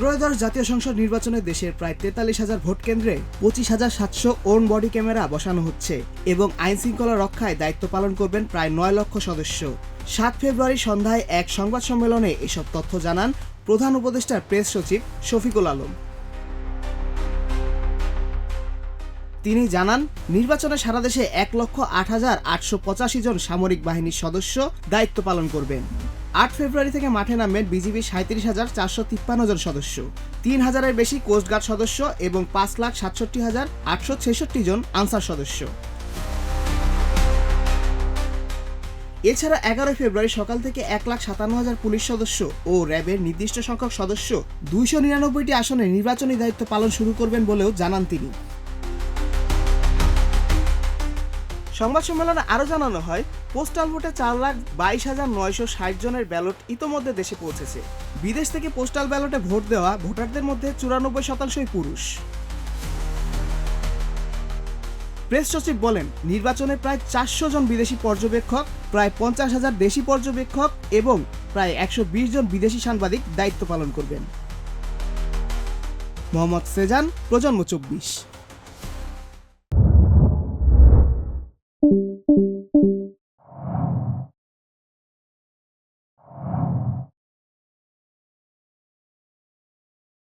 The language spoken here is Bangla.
ত্রয়োদশ জাতীয় সংসদ নির্বাচনে দেশের প্রায় ৪৩,০০০ ভোট কেন্দ্রে ২৫,৭০০ ওন বডি ক্যামেরা বসানো হচ্ছে এবং আইন শৃঙ্খলা রক্ষায় দায়িত্ব পালন করবেন প্রায় ৯ লক্ষ সদস্য। ৭ ফেব্রুয়ারি সন্ধ্যায় এক সংবাদ সম্মেলনে এসব তথ্য জানান প্রধান উপদেষ্টার প্রেস সচিব শফিকুল আলম। তিনি জানান, নির্বাচনে সারা দেশে ১,০৮,৮৮৫ জন সামরিক বাহিনীর সদস্য দায়িত্ব পালন করবেন। ৮ ফেব্রুয়ারি থেকে মাঠে নামবেন বিজিবির ৩৭,৪৫৩ জন সদস্য, ৩,০০০-এর বেশি কোস্টগার্ড সদস্য এবং ৫,৬৭,৮৬৬ জন আনসার সদস্য। এছাড়া ১১ ফেব্রুয়ারি সকাল থেকে ১,৫৭,০০০ পুলিশ সদস্য ও র্যাবের নির্দিষ্ট সংখ্যক সদস্য ২৯৯টি আসনে নির্বাচনী দায়িত্ব পালন শুরু করবেন বলেও জানান তিনি। সংবাদ সম্মেলনে আরও জানানো হয়, পোস্টাল ভোটে ৪,২২,৯৬০ জনের ব্যালট ইতোমধ্যে দেশে পৌঁছেছে। বিদেশ থেকে পোস্টাল ব্যালটে ভোট দেওয়া ভোটারদের মধ্যে ৯৪%ই পুরুষ। প্রেস সচিব বলেন, নির্বাচনে প্রায় ৪০০ জন বিদেশি পর্যবেক্ষক, প্রায় ৫০,০০০ দেশি পর্যবেক্ষক এবং প্রায় ১২০ জন বিদেশি সাংবাদিক দায়িত্ব পালন করবেন। মোহাম্মদ সেজান, প্রজন্ম ২৪।